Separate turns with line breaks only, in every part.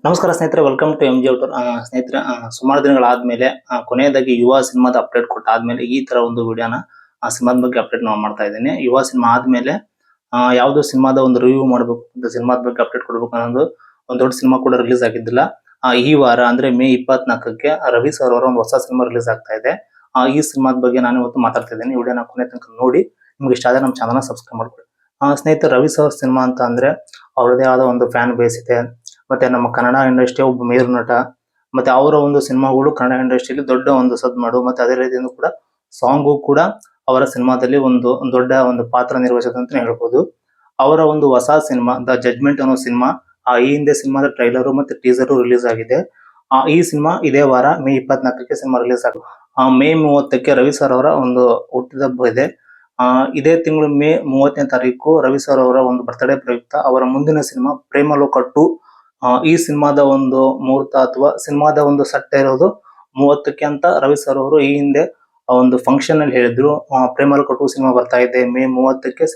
ನಮಸ್ಕಾರ ಸ್ನೇಹಿತರೆ, welcome to MG outer. ಸ್ನೇಹಿತರೆ, ಸುಮಾರು ದಿನಗಳಾದ್ಮೇಲೆ ಕೊನೆಯದಾಗಿ ಯುವ ಸಿನಿಮಾದ ಅಪ್ಡೇಟ್ ಕೊಟ್ಟಾದ್ಮೇಲೆ ಈ ತರ ಒಂದು ವಿಡಿಯೋನ ಸಿನಿಮಾದ ಬಗ್ಗೆ ಅಪ್ಡೇಟ್ ನಾವು ಮಾಡ್ತಾ ಇದ್ದೀನಿ. ಯುವ ಸಿನಿಮಾ ಆದ್ಮೇಲೆ ಯಾವ್ದೋ ಸಿನಿಮಾದ ಒಂದು ರಿವ್ಯೂ ಮಾಡಬೇಕು, ಸಿನಿಮಾದ ಬಗ್ಗೆ ಅಪ್ಡೇಟ್ ಕೊಡ್ಬೇಕು ಅನ್ನೋದು ಒಂದು ದೊಡ್ಡ ಸಿನಿಮಾ ಕೂಡ ರಿಲೀಸ್ ಆಗಿದ್ದಿಲ್ಲ. ಈ ವಾರ ಅಂದ್ರೆ ಮೇ 24ಕ್ಕೆ ರವಿ ಸರ್ ಅವರ ಒಂದು ಹೊಸ ಸಿನಿಮಾ ರಿಲೀಸ್ ಆಗ್ತಾ ಇದೆ. ಈ ಸಿನಿಮಾದ ಬಗ್ಗೆ ನಾನು ಇವತ್ತು ಮಾತಾಡ್ತಾ ಇದ್ದೀನಿ. ವಿಡಿಯೋನ ಕೊನೆ ತನಕ ನೋಡಿ, ನಿಮ್ಗೆ ಇಷ್ಟ ಆದ್ರೆ ನಮ್ಮ ಚಾನಲ್ ಸಬ್ಸ್ಕ್ರೈಬ್ ಮಾಡ್ಕೊಳ್ಳಿ. ಸ್ನೇಹಿತರೆ, ರವಿ ಸರ್ ಸಿನಿಮಾ ಅಂತ ಅಂದ್ರೆ ಅವ್ರದೇ ಆದ ಒಂದು ಫ್ಯಾನ್ ಬೇಸ್ ಇದೆ. ಮತ್ತೆ ನಮ್ಮ ಕನ್ನಡ ಇಂಡಸ್ಟ್ರಿ ಒಬ್ಬ ಮೇರು ನಟ, ಮತ್ತೆ ಅವರ ಒಂದು ಸಿನಿಮಾಗಳು ಕನ್ನಡ ಇಂಡಸ್ಟ್ರಿಯಲ್ಲಿ ದೊಡ್ಡ ಒಂದು ಸದ್ಮಾಡು, ಮತ್ತೆ ಅದೇ ರೀತಿಯಿಂದ ಕೂಡ ಸಾಂಗು ಕೂಡ ಅವರ ಸಿನಿಮಾದಲ್ಲಿ ಒಂದು ದೊಡ್ಡ ಒಂದು ಪಾತ್ರ ನಿರ್ವಹಿಸಿದೆ ಅಂತ ಹೇಳ್ಬೋದು. ಅವರ ಒಂದು ಹೊಸ ಸಿನಿಮಾ ದ ಜಡ್ಜ್ಮೆಂಟ್ ಅನ್ನೋ ಸಿನಿಮಾ, ಈ ಹಿಂದೆ ಸಿನಿಮಾದ ಟ್ರೈಲರ್ ಮತ್ತೆ ಟೀಸರ್ ರಿಲೀಸ್ ಆಗಿದೆ. ಈ ಸಿನಿಮಾ ಇದೇ ವಾರ ಮೇ 24ಕ್ಕೆ ಸಿನಿಮಾ ರಿಲೀಸ್ ಆಗುತ್ತೆ. ಮೇ 30ಕ್ಕೆ ರವಿ ಸರ್ ಅವರ ಒಂದು ಹುಟ್ಟಿದಬ್ಬ ಇದೆ. ಇದೇ ತಿಂಗಳು ಮೇ 30ನೇ ತಾರೀಕು ರವಿ ಸರ್ ಅವರ ಒಂದು ಬರ್ತ್ಡೇ ಪ್ರಯುಕ್ತ ಅವರ ಮುಂದಿನ ಸಿನಿಮಾ ಪ್ರೇಮಲೋಕ 2 ಈ ಸಿನಿಮಾದ ಒಂದು ಮುಹೂರ್ತ ಅಥವಾ ಸಿನಿಮಾದ ಒಂದು ಸಟ್ಟ ಇರೋದು 30ಕ್ಕೆ ಅಂತ ರವಿ ಸರ್ ಅವರು ಈ ಹಿಂದೆ ಒಂದು ಫಂಕ್ಷನ್ ಅಲ್ಲಿ ಹೇಳಿದ್ರು. ಪ್ರೇಮಲೋಕ 2 ಸಿನಿಮಾ ಬರ್ತಾ ಇದೆ, ಮೇ 30ಕ್ಕೆ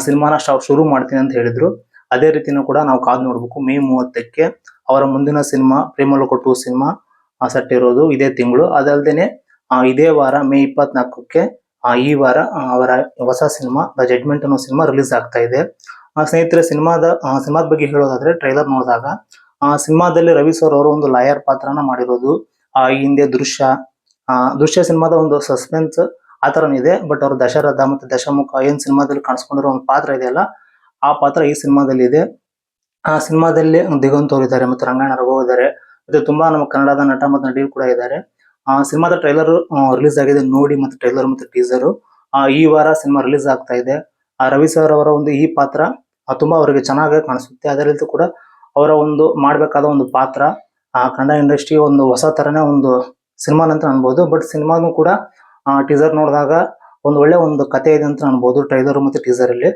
ಸಿನಿಮಾನ ಶುರು ಮಾಡ್ತೀನಿ ಅಂತ ಹೇಳಿದ್ರು. ಅದೇ ರೀತಿನೂ ಕೂಡ ನಾವು ಕಾದು ನೋಡ್ಬೇಕು. ಮೇ 30ಕ್ಕೆ ಅವರ ಮುಂದಿನ ಸಿನಿಮಾ ಪ್ರೇಮಲೋಕ 2 ಸಿನಿಮಾ ಸೆಟ್ ಇರೋದು ಇದೇ ತಿಂಗಳು. ಅದಲ್ದೇನೆ ಇದೇ ವಾರ ಮೇ 24ಕ್ಕೆ ಈ ವಾರ ಅವರ ಹೊಸ ಸಿನಿಮಾ ದ ಜಡ್ಜ್ಮೆಂಟ್ ಅನ್ನೋ ಸಿನಿಮಾ ರಿಲೀಸ್ ಆಗ್ತಾ ಇದೆ. ಸ್ನೇಹಿತರೆ, ಸಿನಿಮಾದ ಬಗ್ಗೆ ಹೇಳೋದಾದ್ರೆ ಟ್ರೈಲರ್ ನೋಡಿದಾಗ ಸಿನಿಮಾದಲ್ಲಿ ರವಿ ಸರ್ ಅವರು ಒಂದು ಲಾಯರ್ ಪಾತ್ರನ ಮಾಡಿರೋದು. ಈ ಹಿಂದೆ ದೃಶ್ಯ ಸಿನಿಮಾದ ಒಂದು ಸಸ್ಪೆನ್ಸ್ ಆ ತರನೇ ಇದೆ. ಬಟ್ ಅವರು ದಶರಥ ಮತ್ತೆ ದಶಮುಖ ಏನ್ ಸಿನಿಮಾದಲ್ಲಿ ಕಾಣಿಸ್ಕೊಂಡಿರೋ ಒಂದು ಪಾತ್ರ ಇದೆಯಲ್ಲ, ಆ ಪಾತ್ರ ಈ ಸಿನಿಮಾದಲ್ಲಿ ಇದೆ. ಆ ಸಿನಿಮಾದಲ್ಲಿ ದಿಗಂತ್ ಅವರು ಇದ್ದಾರೆ, ಮತ್ತೆ ರಂಗಾಯಣ ರಘು ಇದ್ದಾರೆ, ಮತ್ತೆ ತುಂಬಾ ನಮ್ಮ ಕನ್ನಡದ ನಟ ಮತ್ತು ನಟಿಯರು ಕೂಡ ಇದ್ದಾರೆ. ಸಿನಿಮಾದ ಟ್ರೈಲರ್ ರಿಲೀಸ್ ಆಗಿದೆ ನೋಡಿ, ಮತ್ತೆ ಟ್ರೈಲರ್ ಮತ್ತೆ ಟೀಸರ್ ಈ ವಾರ ಸಿನಿಮಾ ರಿಲೀಸ್ ಆಗ್ತಾ ಇದೆ. ರವಿ ಸರ್ ಅವರ ಒಂದು ಈ ಪಾತ್ರ ತುಂಬಾ ಅವರಿಗೆ ಚೆನ್ನಾಗಿ ಕಾಣಿಸುತ್ತೆ. ಅದೇ ರೀತಿ ಕೂಡ ಅವರ ಒಂದು ಮಾಡ್ಬೇಕಾದ ಒಂದು ಪಾತ್ರ ಕನ್ನಡ ಇಂಡಸ್ಟ್ರಿ ಒಂದು ಹೊಸ ತರನೇ ಒಂದು ಸಿನಿಮಾ ಅಂತ ಅನ್ಬೋದು. ಬಟ್ ಸಿನಿಮಾನು ಕೂಡ ಟೀಸರ್ ನೋಡಿದಾಗ ಒಂದು ಒಳ್ಳೆ ಒಂದು ಕಥೆ ಇದೆ ಅಂತ ಅನ್ಬೋದು, ಟ್ರೈಲರ್ ಮತ್ತೆ ಟೀಸರ್ ಅಲ್ಲಿ.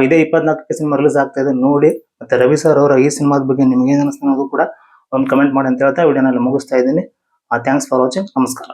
ಇದೇ 24ಕ್ಕೆ ಸಿನಿಮಾ ರಿಲೀಸ್ ಆಗ್ತಾ ಇದೆ ನೋಡಿ. ಮತ್ತೆ ರವಿ ಸರ್ ಅವರ ಈ ಸಿನಿಮಾದ ಬಗ್ಗೆ ನಿಮ್ಗೆ ಏನ್ ಅನಿಸ್ತಾ ಅನ್ನೋದು ಕೂಡ ಒಂದು ಕಮೆಂಟ್ ಮಾಡಿ ಅಂತ ಹೇಳ್ತಾ ವಿಡಿಯೋನಲ್ಲಿ ಮುಗಿಸ್ತಾ ಇದ್ದೀನಿ. Thanks for watching. ನಮಸ್ಕಾರ.